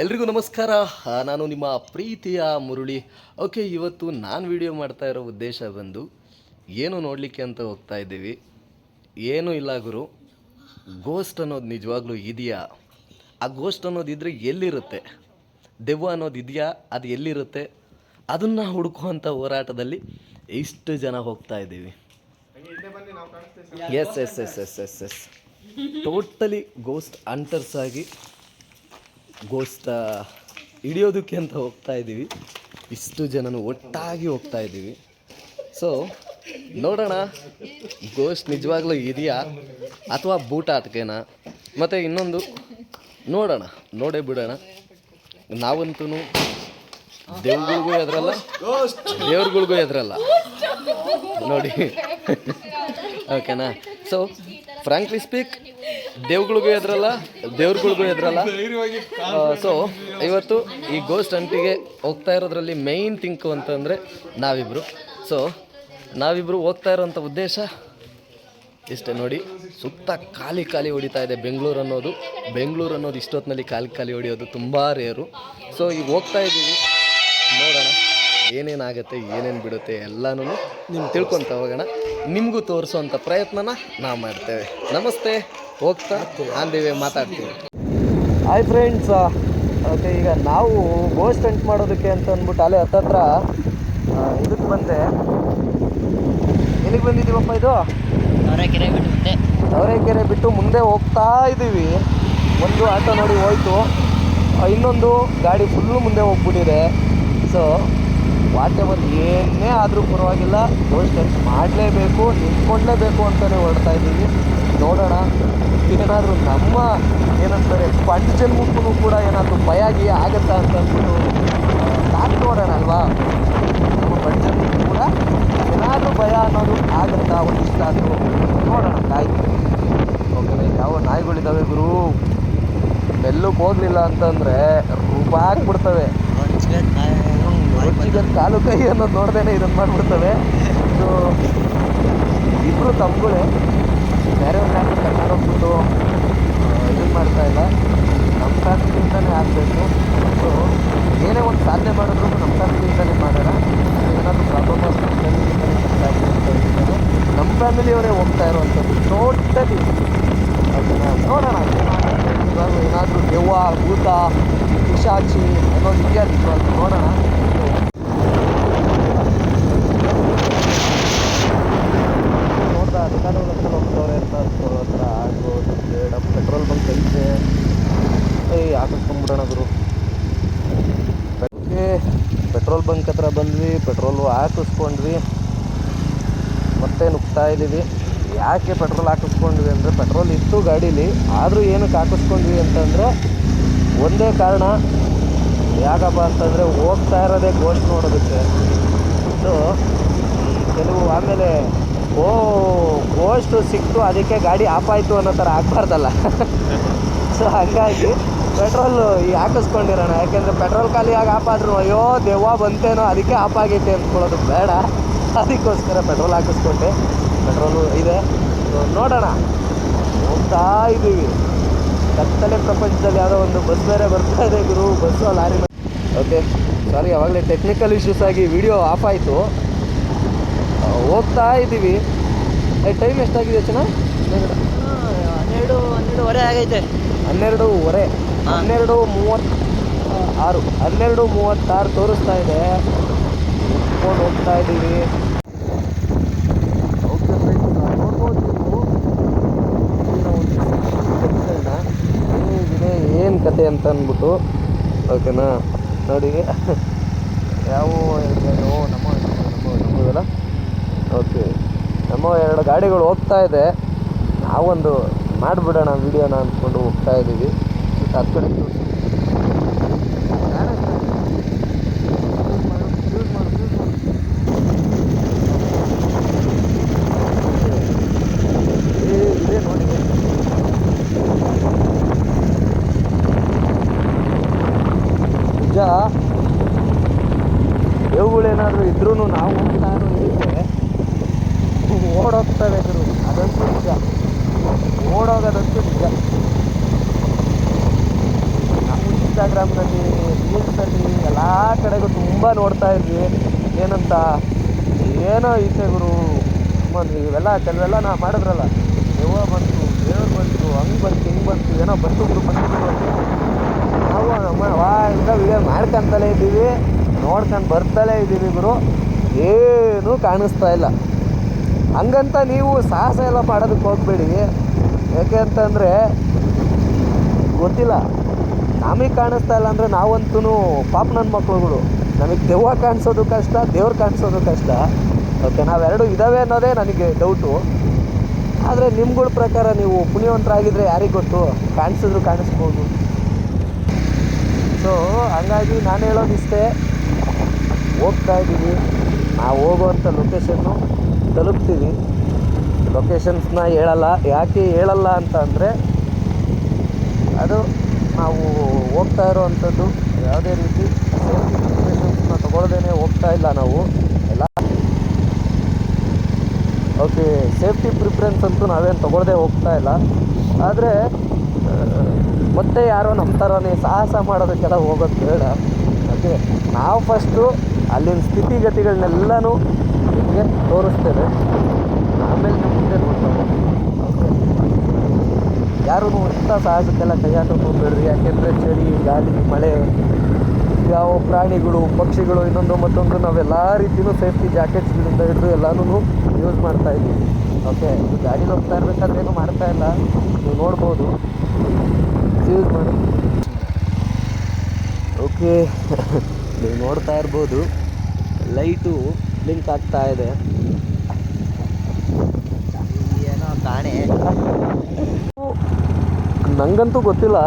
ಎಲ್ರಿಗೂ ನಮಸ್ಕಾರ. ನಾನು ನಿಮ್ಮ ಪ್ರೀತಿಯ ಮುರುಳಿ. ಓಕೆ, ಇವತ್ತು ನಾನು ವಿಡಿಯೋ ಮಾಡ್ತಾ ಇರೋ ಉದ್ದೇಶ ಬಂದು ಏನು ನೋಡಲಿಕ್ಕೆ ಅಂತ ಹೋಗ್ತಾ ಇದ್ದೀವಿ. ಏನೂ ಇಲ್ಲ ಗುರು, ಗೋಸ್ಟ್ ಅನ್ನೋದು ನಿಜವಾಗ್ಲೂ ಇದೆಯಾ? ಆ ಗೋಸ್ಟ್ ಅನ್ನೋದು ಇದ್ದರೆ ಎಲ್ಲಿರುತ್ತೆ? ದೆವ್ವ ಅನ್ನೋದು ಇದೆಯಾ? ಅದು ಎಲ್ಲಿರುತ್ತೆ? ಅದನ್ನು ಹುಡುಕುವಂಥ ಹೋರಾಟದಲ್ಲಿ ಇಷ್ಟು ಜನ ಹೋಗ್ತಾ ಇದ್ದೀವಿ. Yes yes yes yes yes yes totally ghost hunters ಆಗಿ ಗೋಸ್ಟ್ ಹಿಡಿಯೋದಕ್ಕೆ ಅಂತ ಹೋಗ್ತಾ ಇದ್ದೀವಿ. ಇಷ್ಟು ಜನನು ಒಟ್ಟಾಗಿ ಹೋಗ್ತಾ ಇದ್ದೀವಿ. ಸೊ ನೋಡೋಣ, ಗೋಸ್ಟ್ ನಿಜವಾಗ್ಲೂ ಇದೆಯಾ ಅಥವಾ ಬೂಟಾಟಿಕೆನಾ? ಮತ್ತು ಇನ್ನೊಂದು ನೋಡೋಣ, ನೋಡೇ ಬಿಡೋಣ. ನಾವಂತೂ ದೇವ್ರಿಗೂ ಎದುರಲ್ಲ, ದೇವ್ರಿಗಳಿಗೂ ಎದುರಲ್ಲ ನೋಡಿ. ಓಕೆನಾ? ಸೊ ಫ್ರಾಂಕ್ಲಿ ಸ್ಪೀಕ್, ದೇವ್ಗಳಿಗೂ ಎದುರಲ್ಲ, ದೇವ್ರುಗಳಿಗೂ ಎದುರಲ್ಲ. ಸೊ ಇವತ್ತು ಈ ಗೋಸ್ಟ್ ಹಂಟಿಗೆ ಹೋಗ್ತಾ ಇರೋದ್ರಲ್ಲಿ ಮೇಯ್ನ್ ಥಿಂಕು ಅಂತಂದರೆ ನಾವಿಬ್ಬರು. ಸೊ ನಾವಿಬ್ಬರು ಹೋಗ್ತಾ ಇರೋಂಥ ಉದ್ದೇಶ ಇಷ್ಟೇ ನೋಡಿ. ಸುತ್ತ ಖಾಲಿ ಖಾಲಿ ಹೊಡಿತಾ ಇದೆ ಬೆಂಗಳೂರು ಅನ್ನೋದು ಇಷ್ಟೊತ್ತಿನಲ್ಲಿ ಖಾಲಿ ಹೊಡಿಯೋದು ತುಂಬ ರೇರು. ಸೊ ಈಗ ಹೋಗ್ತಾ ಇದ್ದೀವಿ, ನೋಡೋಣ ಏನೇನಾಗುತ್ತೆ, ಏನೇನು ಬಿಡುತ್ತೆ ಎಲ್ಲನೂ ನಿಮ್ಗೆ ತಿಳ್ಕೊತ ಹೋಗೋಣ. ನಿಮಗೂ ತೋರಿಸೋವಂಥ ಪ್ರಯತ್ನನ ನಾವು ಮಾಡ್ತೇವೆ. ನಮಸ್ತೆ, ಹೋಗ್ತಾ ಅಂದಿವೆ ಮಾತಾಡ್ತೀವಿ. Hi friends. ಓಕೆ, ಈಗ ನಾವು ಗೋಸ್ಟ್ ಹಂಟ್ ಮಾಡೋದಕ್ಕೆ ಅಂತ ಅಂದ್ಬಿಟ್ಟು ಅಲ್ಲೇ ಹತ್ತತ್ರ ಇದಕ್ಕೆ ಬಂದೆ. ಎಲ್ಲಿಗೆ ಬಂದಿದ್ದೀವಪ್ಪ? ಇದು ತಾವರೆಕೆರೆ ಬಿಟ್ಟು ಮುಂದೆ ಹೋಗ್ತಾ ಇದ್ದೀವಿ. ಒಂದು ಆಟೋ ನೋಡಿ ಹೋಯ್ತು, ಇನ್ನೊಂದು ಗಾಡಿ ಫುಲ್ಲು ಮುಂದೆ ಹೋಗ್ಬಿಟ್ಟಿದೆ. ಸೊ ವಾಟೆವರ್ ಏನೇ ಆದರೂ ಪರವಾಗಿಲ್ಲ, ಗೋಸ್ಟ್ ಹಂಟ್ ಮಾಡಲೇಬೇಕು, ನಿಂತ್ಕೊಳ್ಳೇಬೇಕು ಅಂತಲೇ ಹೊರಡ್ತಾ ಇದ್ದೀವಿ. ನೋಡೋಣ ಏನಾದರೂ ನಮ್ಮ ಏನಂತಾರೆ ಪಂಚಜನ್ಮಕ್ಕೂ ಕೂಡ ಏನಾದರೂ ಭಯ ಗಿಯ ಆಗುತ್ತಾ ಅಂತ ಅಂದ್ಬಿಟ್ಟು ಕಾದು ನೋಡೋಣ ಅಲ್ವಾ. ನಮ್ಮ ಪಂಚಜನ್ಮಕ್ಕೂ ಕೂಡ ಏನಾದರೂ ಭಯ ಅನ್ನೋದು ಆಗುತ್ತಾ ಒಂದಿಷ್ಟಾದರೂ ನೋಡೋಣ, ಕಾಯ್ತೀವಿ. ಓಕೆ, ಯಾವ ನಾಯಿಗಳಿದ್ದಾವೆ ಗುರು, ಬೆಲ್ಲಕ್ಕೆ ಹೋಗಲಿಲ್ಲ ಅಂತಂದರೆ ರೂಪಾಗ್ಬಿಡ್ತವೆ. ರುಚಿಗೆ ಕಾಲು ಕೈ ಅನ್ನೋದು ನೋಡ್ದೇನೆ ಇದನ್ನು ಮಾಡಿಬಿಡ್ತವೆ. ಸೊ ಇಬ್ಬರು ತಮ್ಮಗಳೇ ಬೇರೆ ಒಂದು ಫ್ಯಾಮಿಲಿ ಕರ್ಕೊಂಡೋಗ್ಬಿಟ್ಟು ಇದನ್ನು ಮಾಡ್ತಾಯಿಲ್ಲ, ನಮ್ಮ ಫ್ಯಾಮಿಲಿಯಿಂದಲೇ ಆಗಬೇಕು. ಸೊ ಏನೇ ಒಂದು ಸಾಧನೆ ಮಾಡಿದ್ರು ನಮ್ಮ ಫ್ಯಾಮಿಲಿಯಿಂದಲೇ ಮಾಡೋಣ. ಏನಾದರೂ ಪ್ರಾಬ್ಲಮ್ ನಮ್ಮ ಫ್ಯಾಮಿಲಿಯಿಂದಲೇ ಅಂತ ನಮ್ಮ ಫ್ಯಾಮಿಲಿಯವರೇ ಹೋಗ್ತಾ ಇರೋವಂಥದ್ದು ಟೋಟಲಿ. ಅದನ್ನು ನೋಡೋಣ ಇವಾಗ ಏನಾದರೂ ದೆವ್ವ, ಭೂತ, ಪಿಶಾಚಿ ಅನ್ನೋದು ಇದೆಯಾ ನಿಜವಾಗ್ಲೂ ನೋಡೋಣ. ನೋಡ್ದ ದುಕಾನಗಳ ಹೋಗ್ತವ್ರೆ ಅಂತ ಹತ್ರ ಆಗ್ಬೋದು. ಬೇಡ, ಪೆಟ್ರೋಲ್ ಬಂಕ್ ಐತೆ, ಹಾಕಿಸ್ಕೊಂಡ್ಬಿಡೋಣ ಗುರು. ಓಕೆ, ಪೆಟ್ರೋಲ್ ಬಂಕ್ ಹತ್ರ ಬಂದ್ವಿ, ಪೆಟ್ರೋಲು ಹಾಕಿಸ್ಕೊಂಡ್ವಿ, ಮತ್ತೆ ನುಗ್ತಾ ಇದ್ದೀವಿ. ಯಾಕೆ ಪೆಟ್ರೋಲ್ ಹಾಕಿಸ್ಕೊಂಡ್ವಿ ಅಂದರೆ ಪೆಟ್ರೋಲ್ ಇತ್ತು ಗಾಡೀಲಿ, ಆದರೂ ಏನಕ್ಕೆ ಹಾಕಿಸ್ಕೊಂಡ್ವಿ ಅಂತಂದರೆ ಒಂದೇ ಕಾರಣ. ಯಾಕಪ್ಪ ಅಂತಂದರೆ ಹೋಗ್ತಾ ಇರೋದೇ ಗೋಸ್ಟ್ ನೋಡೋದಕ್ಕೆ. ಸೊ ಕೆಲವು ಆಮೇಲೆ ಗೋಸ್ಟು ಸಿಕ್ತು ಅದಕ್ಕೆ ಗಾಡಿ ಆಫ್ ಆಯಿತು ಅನ್ನೋ ಥರ ಆಗಬಾರ್ದಲ್ಲ. ಸೊ ಹಾಗಾಗಿ ಪೆಟ್ರೋಲು ಈ ಹಾಕಿಸ್ಕೊಂಡಿರೋಣ. ಯಾಕೆಂದರೆ ಪೆಟ್ರೋಲ್ ಖಾಲಿಯಾಗಿ ಆಫ್ ಆದರೂ ಅಯ್ಯೋ ದೆವ್ವ ಬಂತೇನೋ ಅದಕ್ಕೆ ಆಫ್ ಆಗೈತೆ ಅಂದ್ಕೊಳ್ಳೋದು ಬೇಡ. ಅದಕ್ಕೋಸ್ಕರ ಪೆಟ್ರೋಲ್ ಹಾಕಿಸ್ಕೊಂಡೆ. ಪೆಟ್ರೋಲು ಇದೆ. ನೋಡೋಣ, ಹೋಗ್ತಾ ಇದ್ದೀವಿ. ಕತ್ತಲೆ ಪ್ರಪಂಚದಲ್ಲಿ ಯಾವುದೋ ಒಂದು ಬಸ್ ಬೇರೆ ಬರ್ತಾ ಇದೆ ಗುರು, ಬಸ್ಸು ಲಾರಿ. ಓಕೆ, ಸಾರಿ, ಆವಾಗಲೇ ಟೆಕ್ನಿಕಲ್ ಇಶ್ಯೂಸ್ ಆಗಿ ವಿಡಿಯೋ ಆಫ್ ಆಯಿತು. ಹೋಗ್ತಾ ಇದ್ದೀವಿ. ಟೈಮ್ ಎಷ್ಟಾಗಿದೆ ಚೆನ್ನಾಗಿ? 12:30 ಆಗೈತೆ. 12:30, 12:36, 12:36 ತೋರಿಸ್ತಾ ಇದೆ. ಉಟ್ಕೊಂಡು ಹೋಗ್ತಾ ಇದ್ದೀವಿ. ಓಕೆ ಫ್ರೆಂಡ್ಸ್, ನೋಡ್ಬೋದು ನೀವು ಹೇಗಿದೆ ಏನು ಕತೆ ಅಂತ ಅಂದ್ಬಿಟ್ಟು. ಓಕೆನಾ? ನೋಡಿ ಯಾವ ನಮ್ಮದಲ್ಲ. ಓಕೆ, ನಮ್ಮ 2 ಗಾಡಿಗಳು ಹೋಗ್ತಾ ಇದೆ. ನಾವೊಂದು ಮಾಡಿಬಿಡೋಣ ವೀಡಿಯೋನ ಅಂದ್ಕೊಂಡು ಹೋಗ್ತಾ ಇದ್ದೀವಿ. ಹತ್ತು ಕಡೆ ಇದೆ ನೋಡಿ. ನಿಜ ದೇವುಗಳೇನಾದರೂ ಇದ್ರೂ ನಾವು ಹೋಗ್ತಾ ಇರೋ ಇದಕ್ಕೆ ಓಡೋಗ್ತವೆ ಗುರು, ಅದಂತೂ ನಿಜ. ಓಡೋಗೋದಂತೂ ನಿಜ. ನಾವು ಇನ್ಸ್ಟಾಗ್ರಾಮ್ನಲ್ಲಿ, ರೀಲ್ಸಲ್ಲಿ ಎಲ್ಲ ಕಡೆಗೂ ತುಂಬ ನೋಡ್ತಾ ಇದ್ವಿ. ಏನಂತ, ಏನೋ ಐತೆ ಗುರು ಇವೆಲ್ಲ ಕೆಲವೆಲ್ಲ ನಾ ಮಾಡಿದ್ರಲ್ಲ, ದೆವ್ವ ಬಂತು, ದೇವ್ರು ಬಂತು, ಹಂಗೆ ಬಂತು, ಹಿಂಗೆ ಬಂತು, ಏನೋ ಬಂತು ಗುರು ಅಂತ ನಾವು ಅವಾಗಿಂದ ವಿಡಿಯೋ ಮಾಡ್ಕೊಂತಲೇ ಇದ್ದೀವಿ, ನೋಡ್ಕೊಂಡು ಬರ್ತಲೇ ಇದ್ದೀವಿ ಗುರು. ಏನೂ ಕಾಣಿಸ್ತಾ ಇಲ್ಲ. ಹಂಗಂತ ನೀವು ಸಾಹಸ ಎಲ್ಲ ಮಾಡೋದಕ್ಕೆ ಹೋಗಬೇಡಿ. ಯಾಕೆ ಅಂತಂದರೆ ಗೊತ್ತಿಲ್ಲ, ನಮಗೆ ಕಾಣಿಸ್ತಾ ಇಲ್ಲ ಅಂದರೆ ನಾವಂತೂ ಪಾಪ ನನ್ನ ಮಕ್ಳುಗಳು. ನಮಗೆ ದೆವ್ವ ಕಾಣಿಸೋದು ಕಷ್ಟ, ದೇವ್ರು ಕಾಣಿಸೋದು ಕಷ್ಟ. ಓಕೆ, ನಾವೆರಡು ಇದ್ದಾವೆ ಅನ್ನೋದೇ ನನಗೆ ಡೌಟು. ಆದರೆ ನಿಮ್ಗಳ ಪ್ರಕಾರ ನೀವು ಪುಣ್ಯವಂತರಾಗಿದ್ದರೆ ಯಾರಿಗೆ ಗೊತ್ತು, ಕಾಣಿಸಿದ್ರು ಕಾಣಿಸ್ಬೋದು. ಸೊ ಹಂಗಾಗಿ ನಾನು ಹೇಳೋದಿಷ್ಟೇ, ಹೋಗ್ತಾ ಇದ್ದೀವಿ. ನಾವು ಹೋಗೋವಂಥ ಲೊಕೇಶನ್ನು ತಲುಪ್ತೀವಿ. ಲೊಕೇಶನ್ಸ್ನ ಹೇಳಲ್ಲ. ಯಾಕೆ ಹೇಳಲ್ಲ ಅಂತ ಅಂದರೆ, ಅದು ನಾವು ಹೋಗ್ತಾ ಇರೋವಂಥದ್ದು ಯಾವುದೇ ರೀತಿ ಸೇಫ್ಟಿ ಪ್ರಿಕಾಷನ್ಸ್ನ ತೊಗೊಳ್ದೇ ಹೋಗ್ತಾ ಇಲ್ಲ ನಾವು ಎಲ್ಲ. ಓಕೆ, ಸೇಫ್ಟಿ ಪ್ರಿಫರೆನ್ಸ್ ಅಂತೂ ನಾವೇನು ತೊಗೊಳ್ದೇ ಹೋಗ್ತಾ ಇಲ್ಲ. ಆದರೆ ಮತ್ತೆ ಯಾರೋ ನಮ್ಮ ಥರನೇ ಸಾಹಸ ಮಾಡೋದಕ್ಕೆಲ್ಲ ಹೋಗೋದು ಬೇಡ. ಓಕೆ, ನಾವು ಫಸ್ಟು ಅಲ್ಲಿನ ಸ್ಥಿತಿಗತಿಗಳನ್ನೆಲ್ಲನೂ ನಿಮಗೆ ತೋರಿಸ್ತೇವೆ, ಆಮೇಲೆ ನಮ್ಮ ಮುಂದೆ ನೋಡ್ತೇವೆ. ಓಕೆ, ಯಾರೂ ಇಂಥ ಸಾಹಸಕ್ಕೆಲ್ಲ ಕೈ ಹಾಕೋಕೆ ಹೋಗ್ಬೇಡ್ರಿ. ಯಾಕೆಂದರೆ ಚಳಿ, ಗಾಳಿ, ಮಳೆ, ಯಾವ ಪ್ರಾಣಿಗಳು, ಪಕ್ಷಿಗಳು, ಇನ್ನೊಂದು ಮತ್ತೊಂದು ನಾವೆಲ್ಲ ರೀತಿಯೂ ಸೇಫ್ಟಿ ಜಾಕೆಟ್ಸ್ಗಳಿಂದ ಹಿಡಿದು ಎಲ್ಲನೂ ಯೂಸ್ ಮಾಡ್ತಾಯಿದ್ದೀವಿ. ಓಕೆ, ಇದು ಗಾಡೀಲಿ ಹೋಗ್ತಾ ಇರಬೇಕಾದ್ರೆ ಏನೂ ಮಾಡ್ತಾಯಿಲ್ಲ, ನೀವು ನೋಡ್ಬೋದು, ಯೂಸ್ ಮಾಡಿ. ಓಕೆ, ನೀವು ನೋಡ್ತಾ ಇರ್ಬೋದು, ಲೈಟು ಬ್ಲಿಂಕ್ ಆಗ್ತಾ ಇದೆ. ಏನೋ ಕಾಣೆ, ನನಗಂತೂ ಗೊತ್ತಿಲ್ಲ.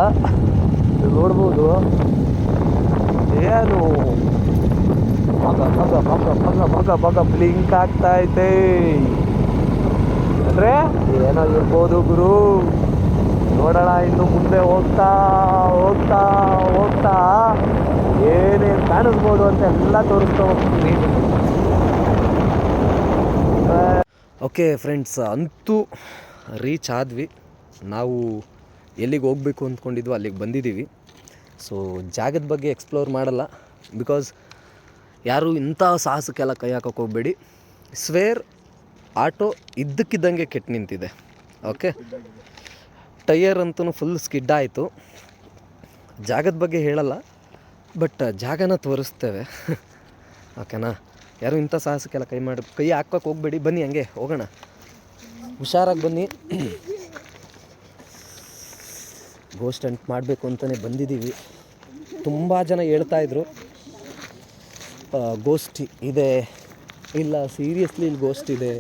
ನೋಡ್ಬೋದು ಏನು ಮಗ ಬ್ಲಿಂಕ್ ಆಗ್ತಾ ಐತೆ ಅಂದರೆ ಏನೋ ಇರ್ಬೋದು ಗುರು. ನೋಡೋಣ, ಇನ್ನು ಮುಂದೆ ಹೋಗ್ತಾ ಹೋಗ್ತಾ ಹೋಗ್ತಾ ಏನೇನು ಕಾಣಿಸ್ಬೋದು ಅಂತ ಎಲ್ಲ ತೋರಿಸ್ತಾ ಹೋಗ್ತೀನಿ. ಓಕೆ ಫ್ರೆಂಡ್ಸ್, ಅಂತೂ ರೀಚ್ ಆದ್ವಿ. ನಾವು ಎಲ್ಲಿಗೆ ಹೋಗಬೇಕು ಅಂದ್ಕೊಂಡಿದ್ವೋ ಅಲ್ಲಿಗೆ ಬಂದಿದ್ದೀವಿ. ಸೊ ಜಾಗದ ಬಗ್ಗೆ ಎಕ್ಸ್ಪ್ಲೋರ್ ಮಾಡಲ್ಲ, ಬಿಕಾಸ್ ಯಾರು ಇಂಥ ಸಾಹಸಕ್ಕೆಲ್ಲ ಕೈ ಹಾಕೋಕೆ ಹೋಗಬೇಡಿ. ಸ್ವೇರ್ ಆಟೋ ಇದ್ದಕ್ಕಿದ್ದಂಗೆ ಕೆಟ್ಟು ನಿಂತಿದೆ. ಓಕೆ, ಟೈಯರ್ ಅಂತೂ ಫುಲ್ ಸ್ಕಿಡ್ ಆಯಿತು. ಜಾಗದ ಬಗ್ಗೆ ಹೇಳಲ್ಲ, ಬಟ್ ಜಾಗನ ತೋರಿಸ್ತೇವೆ. ಓಕೆನಾ, ಯಾರು ಇಂಥ ಸಾಹಸಕ್ಕೆಲ್ಲ ಕೈ ಹಾಕೋಕೆ ಹೋಗಬೇಡಿ. ಬನ್ನಿ, ಹಂಗೆ ಹೋಗೋಣ, ಹುಷಾರಾಗಿ ಬನ್ನಿ. ಗೋಸ್ಟ್ ಹಂಟ್ ಮಾಡಬೇಕು ಅಂತಲೇ ಬಂದಿದ್ದೀವಿ. ತುಂಬ ಜನ ಹೇಳ್ತಾಯಿದ್ರು ಗೋಸ್ಟ್ ಇದೆ, ಇಲ್ಲ ಸೀರಿಯಸ್ಲಿ ಇಲ್ಲಿ ಗೋಸ್ಟ್ ಇದೆ,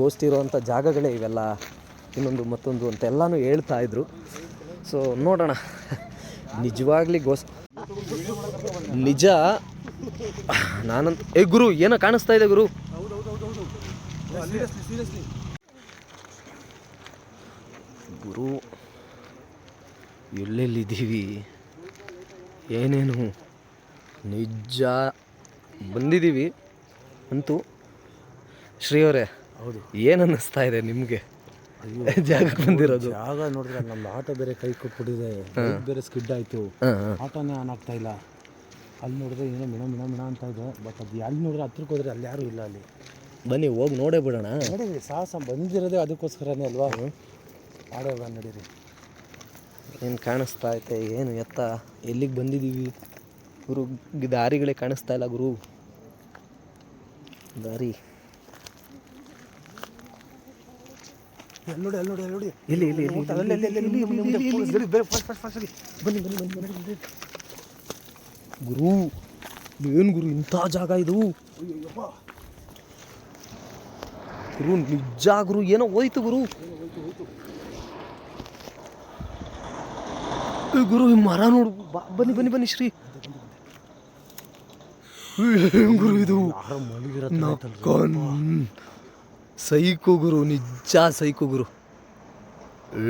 ಗೋಸ್ಟ್ ಇರೋವಂಥ ಜಾಗಗಳೇ ಇವೆಲ್ಲ, ಇನ್ನೊಂದು ಮತ್ತೊಂದು ಅಂತ ಎಲ್ಲನೂ ಹೇಳ್ತಾಯಿದ್ರು. ಸೊ ನೋಡೋಣ, ನಿಜವಾಗ್ಲಿ ಗೋಸ್ಟ್ ನಿಜ ನಾನಂತ ಗುರು ಏನೋ ಕಾಣಿಸ್ತಾ ಇದೆ ಗುರು. ಗುರು ಎಲ್ಲೆಲ್ಲಿದ್ದೀವಿ, ಏನೇನು ನಿಜ ಬಂದಿದ್ದೀವಿ ಅಂತೂ. ಶ್ರೀ ಅವರೇ, ಹೌದು, ಏನು ಅನ್ನಿಸ್ತಾ ಇದೆ ನಿಮಗೆ ಜಾಗಕ್ಕೆ ಬಂದಿರೋದು? ಜಾಗ ನೋಡಿದ್ರೆ ನಮ್ಮ ಆಟೋ ಬೇರೆ ಕೈ ಕೊಟ್ಬಿಟ್ಟಿದೆ, ಬೇರೆ ಸ್ಕಿಡ್ ಆಯಿತು, ಆಟೋನೇ ಆನ್ ಆಗ್ತಾ ಇಲ್ಲ. ಅಲ್ಲಿ ನೋಡಿದ್ರೆ ಏನೋ ಮಿಣ ಅಂತ ಇದೆ, ಬಟ್ ಅದು ಅಲ್ಲಿ ನೋಡಿದ್ರೆ ಹತ್ರಕ್ಕೆ ಹೋದರೆ ಅಲ್ಲಿ ಯಾರೂ ಇಲ್ಲ. ಅಲ್ಲಿ ಬನ್ನಿ ಹೋಗಿ ನೋಡೇ ಬಿಡೋಣ. ನಡೀರಿ, ಸಾಹಸ ಬಂದಿರೋದೇ ಅದಕ್ಕೋಸ್ಕರನೇ ಅಲ್ವಾ, ಆಡೋಣ ನಡೀರಿ. ಏನು ಕಾಣಿಸ್ತಾ ಐತೆ, ಏನು ಎತ್ತ, ಎಲ್ಲಿಗೆ ಬಂದಿದ್ದೀವಿ ಗುರು? ದಾರಿಗಳೇ ಕಾಣಿಸ್ತಾ ಇಲ್ಲ ಗುರು, ದಾರಿ ನೋಡಿ ಇಲ್ಲಿ ಬನ್ನಿ ಗುರು. ಏನು ಗುರು ಇಂಥ ಜಾಗ ಇದು ಗುರು? ನಿಜ ಗುರು, ಏನೋ ಹೋಯ್ತು ಗುರು. ಗುರು ಈ ಮರ ನೋಡು, ಬನ್ನಿ ಶ್ರೀ. ಗುರು ಇದು ಸೈಕು ಗುರು, ನಿಜ ಸೈಕು ಗುರು.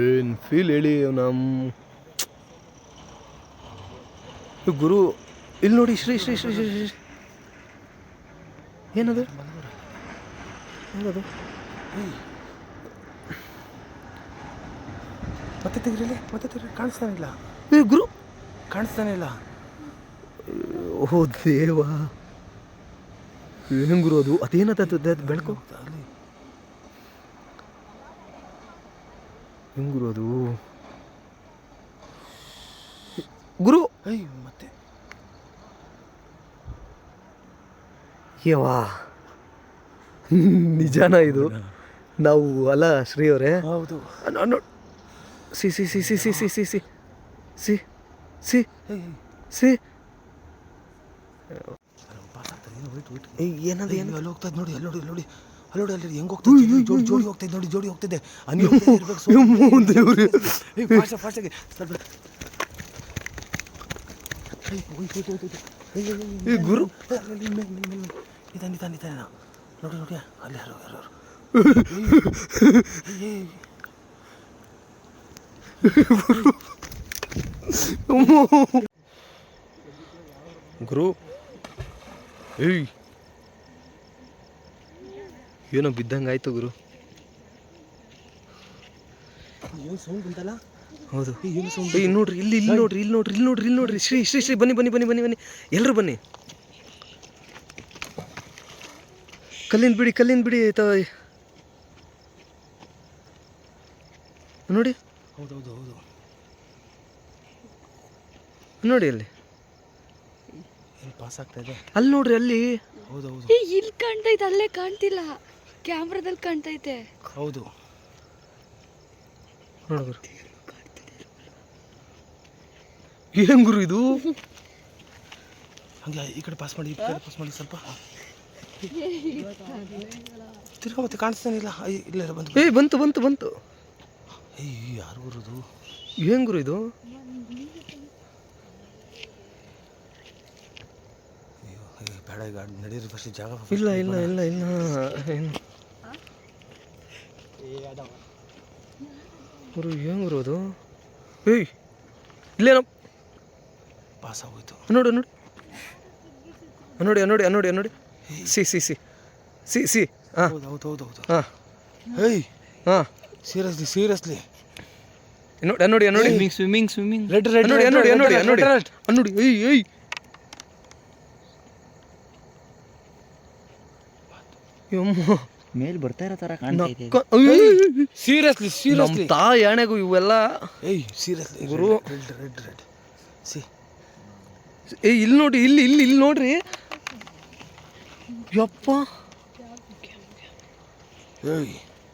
ಏನು ಫೀಲ್ ಹೇಳಿ ನಮ್ಮ ಗುರು. ಇಲ್ಲಿ ನೋಡಿ ಶ್ರೀ ಶ್ರೀ ಶ್ರೀ ಶ್ರೀ ಶ್ರೀ ಏನದು ಏನದು? ಮತ್ತೆ ತೆಗ್ರಿ, ಕಾಣಿಸ್ತಾ ಇಲ್ಲ. ಗುರು ಕಾಣಿಸ್ತಾನೆ ಇಲ್ಲ. ಓ ದೇವ, ಏನ್ ಗುರು ಅದು? ಅದೇನದು ಬೆಳಕು? ಹೆಂಗ್ ಗುರು ಅದು ಗುರು? ಮತ್ತೆ ಯವಾ, ನಿಜಾನ ಇದು? ನಾವು ಅಲ್ಲ ಶ್ರೀ ಅವರೇ? ಹೌದು. C C C C C C C C C C C ಏನದು? ಏನು ಅಲ್ಲಿ ಹೋಗ್ತಾ ಇದ್ ನೋಡಿ, ಅಲ್ಲಿ ನೋಡಿ, ಅಲ್ಲಿ ನೋಡಿ, ಅಲ್ಲಿ ನೋಡಿ, ಅಲ್ಲಿ ಹೆಂಗ್ ಹೋಗ್ತಾ ಇದೆ? ಜೋಡಿ ಹೋಗ್ತಾ ಇದೆ ನೋಡಿ, ಜೋಡಿ ಹೋಗ್ತಿದೆ. ಫಾಸ್ಟಾಗಿ ಸ್ವಲ್ಪ ಗುರು ನಿಧಾನ ನೋಡಿ ನೋಡಿ, ಅಲ್ಲಿ ಯಾರು ಗುರು. ಏಯ್, ಏನೋ ಬಿದ್ದಂಗಾಯ್ತು ಗುರು. ಏನು ಸೌಂಡ್ ಬಂತಲ್ಲ? ಹೌದು. ಏನು ಸೌಂಡ್? ಏಯ್ ನೋಡ್ರಿ, ಇಲ್ಲಿ ಇಲ್ಲಿ ನೋಡ್ರಿ, ಇಲ್ಲಿ ನೋಡ್ರಿ, ಇಲ್ಲಿ ನೋಡ್ರಿ, ಇಲ್ಲಿ ನೋಡ್ರಿ. ಶ್ರೀ ಶ್ರೀ ಶ್ರೀ, ಬನ್ನಿ ಬನ್ನಿ ಬನ್ನಿ ಬನ್ನಿ ಬನ್ನಿ, ಎಲ್ಲರೂ ಬನ್ನಿ. ಕಲ್ಲಿಂದ ಬಿಡಿ, ಕಲ್ಲಿಂದ ಬಿಡಿ ಆಯ್ತಾ? ನೋಡಿ. ಹೌದೌದು ಹೌದು, ನೋಡಿ ಅಲ್ಲಿ ಏನು ಪಾಸ್ ಆಗ್ತಾ ಇದೆ. ಅಲ್ಲಿ ನೋಡ್ರಿ, ಅಲ್ಲಿ. ಹೌದೌದು, ಇಲ್ಲಿ ಕಾಣ್ತೈತೆ, ಅಲ್ಲೇ ಕಾಣ್ತಿಲ್ಲ, ಕ್ಯಾಮ್ರಾದಲ್ಲಿ ಕಾಣ್ತೈತೆ. ಹೌದು. ನೋಡ್ರಿ, ಏನ್ ಗುರು ಇದು? ಹಂಗೆ ಈ ಕಡೆ ಪಾಸ್ ಮಾಡಿ, ಈ ಕಡೆ ಪಾಸ್ ಮಾಡಿ ಸ್ವಲ್ಪ. ತಿರ್ಗಾ ಮತ್ತೆ ಕಾಣಿಸ್ತಾನೆ ಇಲ್ಲ. ಇಲ್ಲ ಬಂತು. ಏಯ್, ಬಂತು ಬಂತು ಬಂತು. ಯಾರು ಗುರುದು? ಏನ್ ಗುರು ಇದು? ಬೇಡ, ಈಗ ನಡೀರಿ ಫಸ್ಟ್ ಜಾಗ. ಇಲ್ಲ ಇಲ್ಲ ಇಲ್ಲ ಇಲ್ಲ, ಏನು ಗುರು? ಏನ್ ಗುರು ಅದು? ಏಯ್, ಇಲ್ಲೇನೋ ಪಾಸ್ ಆಗೋಯ್ತು. ನೋಡಿ ನೋಡಿ ನೋಡಿ ನೋಡಿ ನೋಡಿ ನೋಡಿ. C C C C C. ಹಾಂ ಹೌದು ಹೌದು ಹೌದು ಹೌದು. ಹಾಂ ಹಾಂ, ಸೀರಿಯಸ್ಲಿ ನೋಡಿ ನೋಡಿ ನೋಡಿ. ಸ್ವಿಮ್ಮಿಂಗ್ ರೆಡ್ ನೋಡಿ ನೋಡಿ ನೋಡಿ ನೋಡಿ ನೋಡಿ. ಏಯ್ ಏಯ್, ಮೇಲ್ ಬರ್ತಾ ಇರೋ ತರ ಕಾಣ್ತೈತೆ. ಸೀರಿಯಸ್ಲಿ ನಮ್ಮ ತಾಯಾಣೆಗೂ ಇವೆಲ್ಲ. ಸೀರಿಯಸ್ಲಿ ಗುರು. Red C. ಏಯ್, ಇಲ್ಲಿ ನೋಡಿ, ಇಲ್ಲಿ ಇಲ್ಲಿ ಇಲ್ಲಿ ನೋಡ್ರಿ. ಯಪ್ಪ,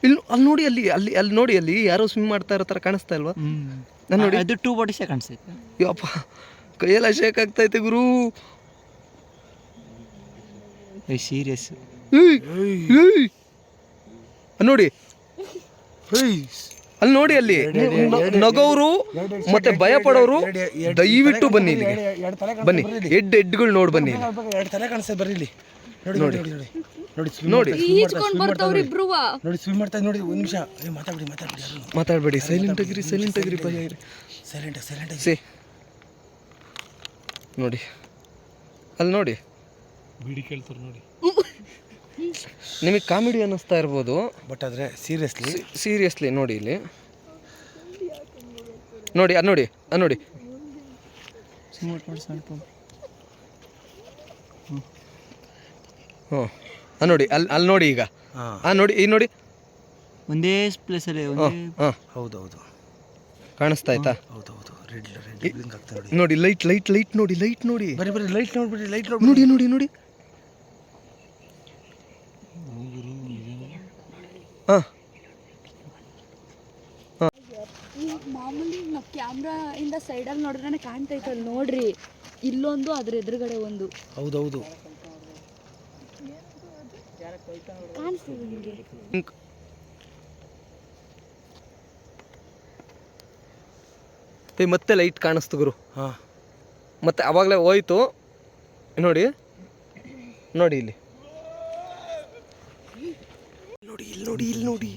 ಇಲ್ಲಿ ಅಲ್ಲಿ ನೋಡಿ, ಅಲ್ಲಿ ಅಲ್ಲಿ ಅಲ್ಲಿ ನೋಡಿ, ಅಲ್ಲಿ ಯಾರೋ ಸ್ವಿಮ್ ಮಾಡ್ತಾ ಇರೋ ಥರ ಕಾಣಿಸ್ತಾ ಇಲ್ವಾ? ನಾನು ನೋಡಿ, ಅದು 2 ಬಾಡಿ ಕಾಣಿಸ್ತೈತೆ. ಯಪ್ಪ, ಕೈಯೆಲ್ಲ ಶೇಕ್ ಆಗ್ತೈತೆ ಗುರು. ಸೀರಿಯಸ್. ಏಯ್ ಏಯ್, ನೋಡಿ ಅಲ್ಲಿ ನೋಡಿ, ಅಲ್ಲಿ ನಗೋರು ಮತ್ತೆ ಭಯ ಪಡೋರು ದಯವಿಟ್ಟು ಬನ್ನಿ ಇಲ್ಲಿಗೆ. ಬನ್ನಿ, ಹೆಡ್ಗಳು ನೋಡಿ ಬನ್ನಿ. ಎರಡು ತಲೆ ಕಾಣಿಸ್ತದೆ, ಬರ್ರಿ ಇಲ್ಲಿ. ನೋಡಿ ನೋಡಿ ನೋಡಿ ನೋಡಿ ನೋಡಿ. ಈಜ್ಕೊಂಡ್ ಬರ್ತಾವ್ರಿ ಇಬ್ರು. ನೋಡಿ ಸ್ವಿಮ್ ಮಾಡ್ತಾ ನೋಡಿ. ಒಂದು ನಿಮಿಷ ಮಾತಾಡ್ಬಿಡಿ ಯಾರು ಮಾತಾಡಬೇಡಿ, ಸೈಲೆಂಟ್ ಆಗಿರಿ ಭಯ ಇರಿ. ಸೈಲೆಂಟ್ ಸಿ ನೋಡಿ, ಅಲ್ಲಿ ನೋಡಿ, ಬಿಡಿ ಕೇಳ್ತಾರೆ ನೋಡಿ. ನಿಮಗೆ ಕಾಮಿಡಿ ಅನ್ನಿಸ್ತಾ ಇರ್ಬೋದು, ಬಟ್ ಆದರೆ ಸೀರಿಯಸ್ಲಿ ನೋಡಿ, ಇಲ್ಲಿ ನೋಡಿ, ಅದು ನೋಡಿ, ಅದು ನೋಡಿ. ಹ್ಞೂ, ಅದು ನೋಡಿ, ಅಲ್ಲಿ ನೋಡಿ. ಈಗ ನೋಡಿ, ಈ ನೋಡಿ, ಒಂದೇ ಪ್ಲೇಸಲ್ಲಿ. ಹಾಂ, ಹೌದೌದು, ಕಾಣಿಸ್ತಾ ಆಯ್ತಾ? ಹೌದೌದು, ರೆಡ್ ಬ್ಲಿಂಕ್ ಆಗ್ತಾ ನೋಡಿ. ನೋಡಿ, ಲೈಟ್ ನೋಡಿ, ಬರೀ ಲೈಟ್ ನೋಡ್ಬಿಡಿ, ಲೈಟ್ ನೋಡಿ ನೋಡಿ ನೋಡಿ. ಹಾಂ, ಮಾಮೂಲಿ ನಾವು ಕ್ಯಾಮ್ರಾ ಇಂದ ಸೈಡಲ್ಲಿ ನೋಡಿದ್ರೆ ಕಾಣ್ತೈತೆ. ಅಲ್ಲಿ ನೋಡ್ರಿ, ಇಲ್ಲೊಂದು, ಅದ್ರ ಎದುರುಗಡೆ ಒಂದು. ಹೌದೌದು, ಕಾಣಿಸ್ತಿದೆ ನಿಮಗೆ? ಮತ್ತೆ ಲೈಟ್ ಕಾಣಿಸ್ತು ಗುರು. ಹಾಂ, ಮತ್ತೆ ಅವಾಗಲೇ ಹೋಯ್ತು. ನೋಡಿ ನೋಡಿ, ಇಲ್ಲಿ ನೋಡಿ, ಇಲ್ಲಿ ನೋಡಿ, ಇಲ್ಲಿ ನೋಡಿ,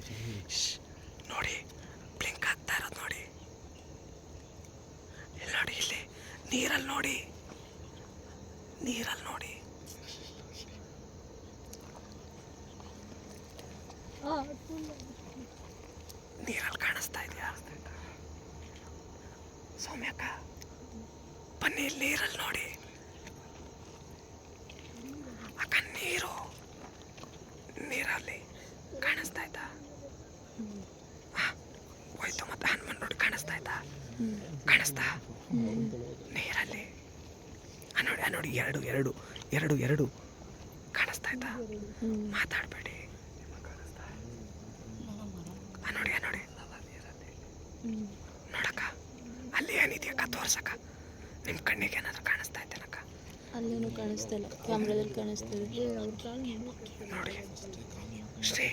ನೋಡಿ, ಬ್ಲಿಂಕ್ ಆಗ್ತಾ ಇರೋದು ನೋಡಿ. ಇಲ್ಲಿ ನೋಡಿ, ಇಲ್ಲಿ ನೀರಲ್ಲಿ ನೋಡಿ, ನೀರಲ್ಲಿ ನೋಡಿ. ನೀರಲ್ಲಿ ಕಾಣಿಸ್ತಾ ಇದೆಯಾ ಸೌಮ್ಯಕ್ಕ? ಬನ್ನಿ ಇಲ್ಲಿ ನೀರಲ್ಲಿ ನೋಡಿ ಅಕ್ಕ, ನೀರಲ್ಲಿ ಕಾಣಿಸ್ತಾ ಆಯ್ತಾ? ಹೋಯ್ತು ಮತ್ತೆ ಹನುಮನ್ ನೋಡಿ ಕಾಣಿಸ್ತಾ ಆಯ್ತಾ? ಕಾಣಿಸ್ತಾ ನೀರಲ್ಲಿ ನೋಡಿ ಎರಡು ಎರಡು ಎರಡು ಎರಡು ಕಾಣಿಸ್ತಾ ಆಯ್ತಾ? ಮಾತಾಡಬೇಡಿ. ನೋಡಿ ನೋಡಕ್ಕ, ಅಲ್ಲಿ ಏನಿದೆಯಕ್ಕ ತೋರ್ಸಕ್ಕ. ನಿಮ್ಮ ಕಣ್ಣಿಗೆ ಏನಾದರೂ ಕಾಣಿಸ್ತಾ ಇದ್ದೇನಕ್ಕ? ಅಲ್ಲೇನು ಕಾಣಿಸ್ತಾ ಇಲ್ಲ, ಕ್ಯಾಮ್ರಾದಲ್ಲಿ ಕಾಣಿಸ್ತಿದೆ ನೋಡಿ ಶ್ರೀ,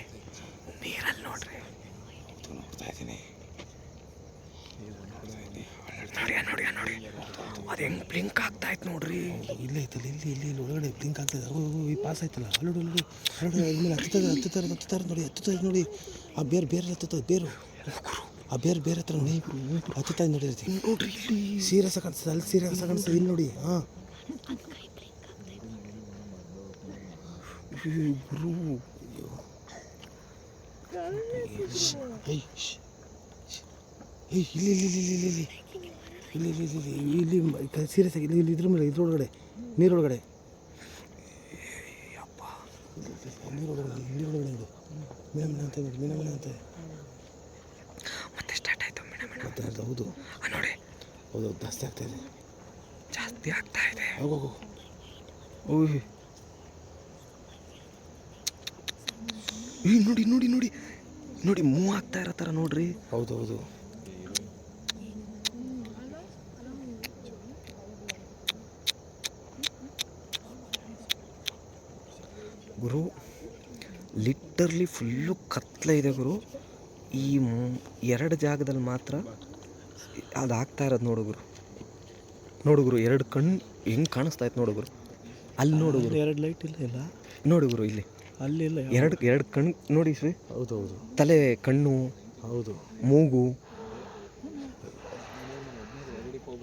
ನೀರಲ್ಲಿ ನೋಡ್ರಿ. ನೋಡ್ತಾ ಇದ್ದೀನಿ. ನೋಡಿ ಅದು ಹೆಂಗೆ ಬ್ಲಿಂಕ್ ಆಗ್ತಾ ಇತ್ತು ನೋಡ್ರಿ. ಇಲ್ಲೇ ಐತಲ್ಲ, ಇಲ್ಲಿ ಒಳಗಡೆ ಬ್ಲಿಂಕ್ ಆಗ್ತದೆ. ಈ ಪಾಸ್ ಆಯ್ತಲ್ಲ, ಅಲ್ಲೋಡಿ ಮೇಲೆ ಹತ್ತುತ್ತದೆ ನೋಡಿ. ಆ ಬೇರೆ ಹತ್ತುತ್ತದೆ, ಆ ಬೇರೆ ಹತ್ರ ಹತ್ತುತ್ತಾ ನೋಡಿರ್ತೀವಿ. ಸೀರಿಯಸ್ ಕಾಣಿಸ್ತದೆ, ಅಲ್ಲಿ ಸೀರಿಯಸ್ ಕಾಣಿಸ್ತದೆ. ಇಲ್ಲಿ ನೋಡಿ. ಹಾಂ ಗುರು, ಇಲ್ಲಿ ಸೀರಿಯಸ್ ಆಗಿ ಇಲ್ಲಿ ಇದ್ರ ಮೇಲೆ ಇದ್ರೊಳಗಡೆ ನೀರೊಳಗಡೆ ನೀರೊಳಗಡೆ ಮಿಣ ಅಂತ ಮತ್ತೆ ಸ್ಟಾರ್ಟ್ ಆಯ್ತು ಮಿಣ. ಹೌದು ನೋಡಿ, ಹೌದು ಜಾಸ್ತಿ ಆಗ್ತಾ ಇದೆ. ಹೋಗು ನೋಡಿ ಮೂವ್ ಆಗ್ತಾ ಇರೋ ಥರ ನೋಡ್ರಿ. ಹೌದು ಗುರು, ಲಿಟರ್ಲಿ ಫುಲ್ಲು ಕತ್ಲೆ ಇದೆ ಗುರು. ಈ ಎರಡು ಜಾಗದಲ್ಲಿ ಮಾತ್ರ ಅದು ಆಗ್ತಾ ಇರೋದು ನೋಡು ಗುರು. ಎರಡು ಕಣ್ಣು ಹೆಂಗೆ ಕಾಣಿಸ್ತಾ ಇತ್ತು ನೋಡು ಗುರು. ಅಲ್ಲಿ ನೋಡು ಗುರು, ಎರಡು ಲೈಟ್ ಇಲ್ಲ ನೋಡು ಗುರು, ಇಲ್ಲಿ ಅಲ್ಲಿ ಇಲ್ಲ. ಎರಡು ಕಣ್ಣು ನೋಡಿ ಶ್ರೀ. ಹೌದು ತಲೆ, ಕಣ್ಣು, ಹೌದು, ಮೂಗು,